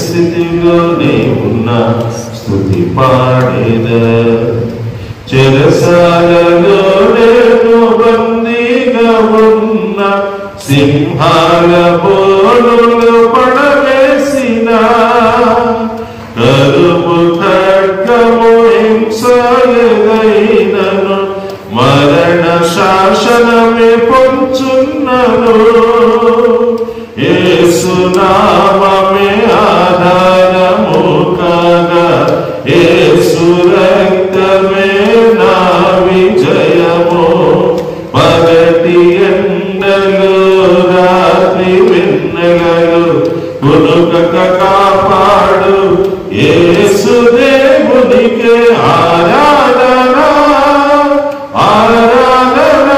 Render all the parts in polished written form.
స్థితిలోనే ఉన్న స్తుతి పాడేద చెరసాలలో నేను బందీగా ఉన్న సింహాల బోనులు పడవేసిన కరుపు ఖడ్గము హింసయదైనను మరణ శాసనమే పొంచున్నను యేసు నామమే ఆధారము కాగా యేసు రక్తమే నా విజయము పగటి ఎండలు రాత్రి వెన్నెలలు కునుకక కాపాడు యేసు దేవునికి ఆరాధన ఆరాధన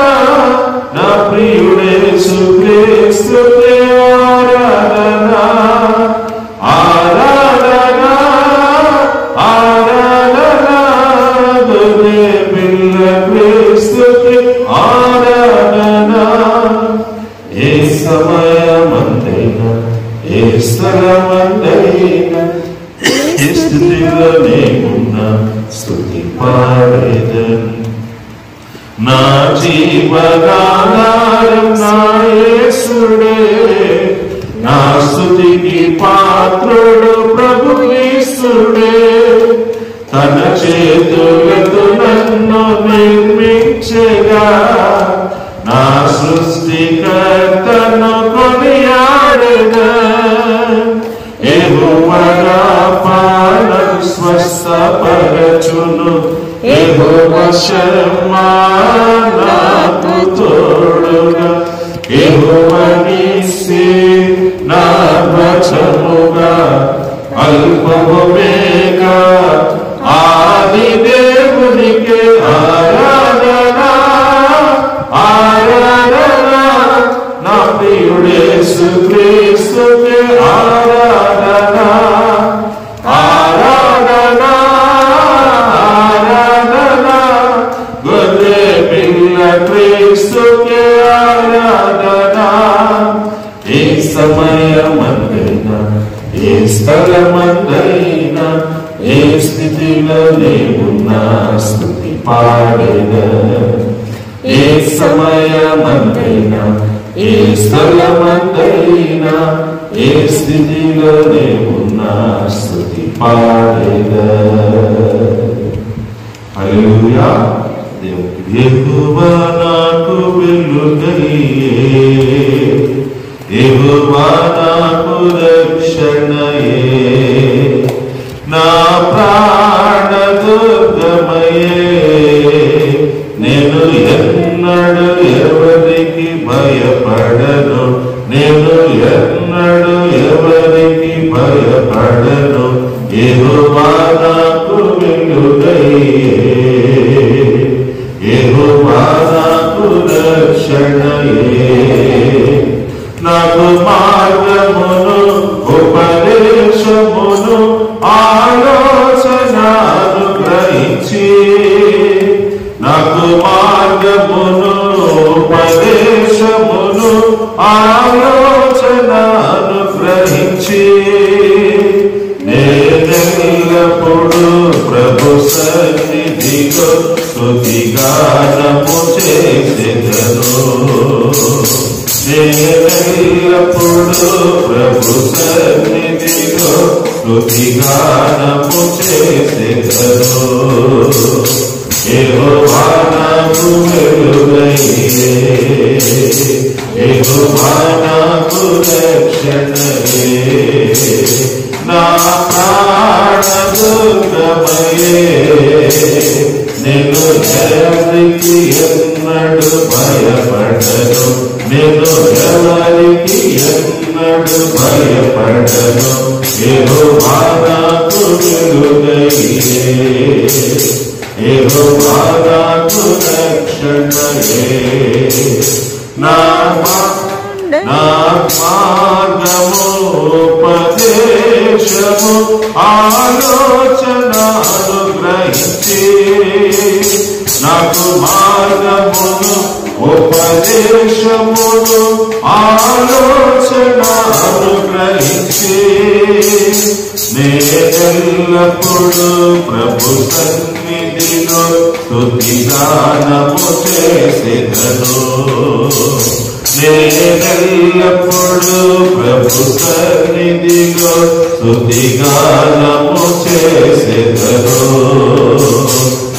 నా ప్రియుడేసు క్రీస్తుకే ఆరాధన ఆరాధన ఆరాధన దునే బిల్ల క్రీస్తుకే ఆరాధన ఏ సమయమంతైనా ఏ స్థలమంతైనా ఏ స్థితిలోనే ఉన్న స్తుతి పాడేదను నా జీవగాధారం నా యేసుడే నా స్తుతికి పాత్రుడు ప్రభు యేసుడే తన చేతులతో నన్ను నిర్మించగా నా సృష్టికర్తను కొనియాడెదా యెహోవా పాలన స్వస్థపరచును యెహోవా షమ్మా నాకు తోడుగా యెహోవా నీసే నా భక్షముగా అల్పముగా ఆది దేవునికి ఆరాధన ఆరాధన నా ప్రియుడేసు క్రీస్తుకే ఆరాధన ఆరాధన ఆరాధన గొర్రె పిల్ల క్రీస్తుకే ఆరాధన ఏ సమయమందైనా ఏ స్థలమందైనా ఏ స్థితిలోనే ఉన్న స్తుతి పాడేద ఏ సమయమందైనా ఏ స్థలమందైనా ఏ స్థితిలోనే ఉన్న స్తుతి పాడేద హల్లెలూయా దేవునికి యెహోవా నాకు వెలుగయ్యే యెహోవా నాకు రక్షణయే నా ప్రాణ దుర్గమయే నేను ఎన్నడు ఎవరికి భయపడను నేను ఎన్నడు ఎవరికి భయపడను యెహోవా నాకు వెలుగయ్యే యెహోవా నాకు రక్షణయే నాకు మార్గమును ఉపదేశమును ఆలోచనను గ్రహించి నాకు మార్గమును ఉపదేశమును ఆలోచనను గ్రహించి నేనెల్లప్పుడు ప్రభు సన్నిధిలో స్తుతిగానము చేసెదను నేనెల్లప్పుడు ప్రభు సన్నిధిలో స్తుతిగానము చేసెదను యెహోవా నాకు వెలుగయ్యే యెహోవా నాకు రక్షణయే నా ప్రాణ దుర్గమయే నేను ఎవరికి ఎన్నడు భయపడను నేను ఎవరికి ఎన్నడు భయపడను యెహోవా నాకు వెలుగయ్యే యెహోవా నాకు రక్షణయే నా మార్గము ఉపదేశము ఆలోచనను గ్రహించి నాకు మార్గమును ఉపదేశమును ఆలోచనను గ్రహించి నేనెల్లప్పుడు ప్రభు సన్నిధిలో స్తుతిగానము చేసెదను. నేనెల్లప్పుడు ప్రభు సన్నిధిలో స్తుతిగానము చేసెదను.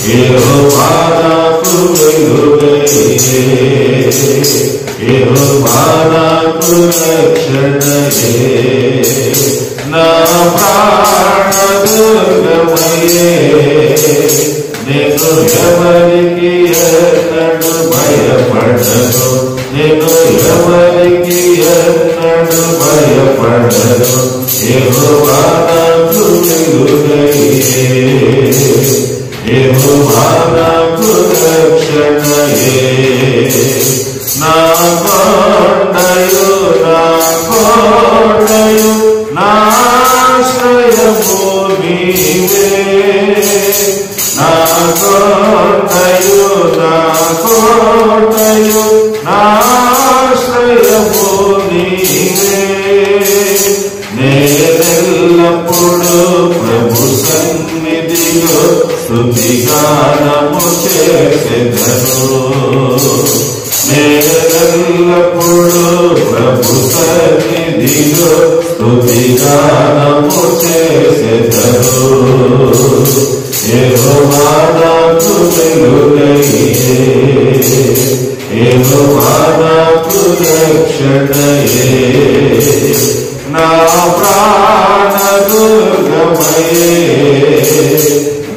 యెహోవా నాకు వెలుగయే, యెహోవా నాకు రక్షణయే, నా ప్రాణదుర్గమయే, నేను ఎవరికి ఎన్నడు భయపడను, నేను ఎవరికి ఎన్నడు భయపడను. యెహోవా నాకు వెలుగయే, యెహోవా నాకు రక్షణయే, నా కొండయు నా కోటయు నాశ్రయము నీవే, నా కొండయు నా కోటయు నాశ్రయము నీవే. నేనెల్లప్పుడు ప్రభు సన్నిధిలో స్తుతిగానము చేసెదను. నేనెల్లప్పుడు ప్రభు సన్నిధిలో స్తుతిగానము చేసెదను. యెహోవా నాకు వెలుగయే, యెహోవా నాకు రక్షణయే, నా ప్రాణదుర్గమయే,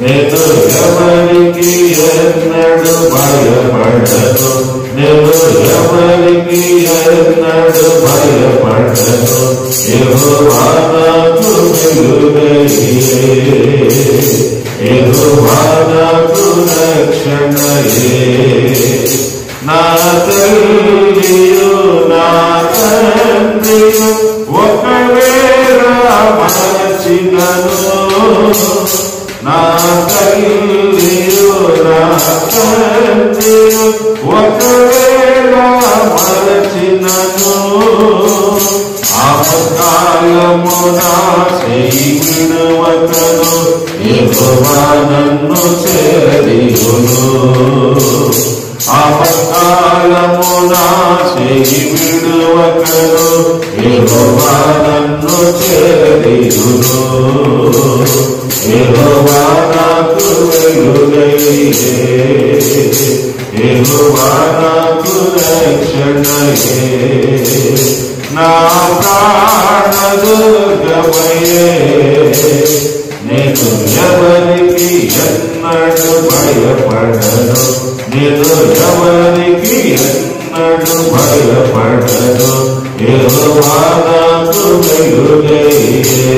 నేను ఎవరికి ఎన్నడు భయపడను, నేను ఎవరికి ఎన్నడు భయపడను. యెహోవా నాకు వెలుగయే, యెహోవా నాకు రక్షణయే, నా తల్లియు నా తండ్రియు ఒకవేళ మరచినను, నా తల్లియు నా తండ్రియు ఒకవేళ మరచినను, ఆపత్కాలమున చేయి విడువకను, యెహోవా నన్ను చేరియును. ఆపత్కాలమున చేయి విడువకను, యెహోవా నన్ను చేరియును. యెహోవా నాకు వెలుగయే, యెహోవా నాకు రక్షణయే, నా ప్రాణదుర్గమయే, నేను ఎవరికి ఎన్నడు భయపడను, నేను ఎవరికి ఎన్నడు భయపడను. యెహోవా నాకు వెలుగయే,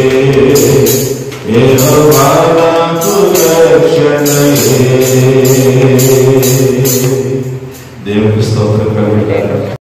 యెహోవా నాకు రక్షణయే. దేవునికి స్తోత్రం కలుగుగాక.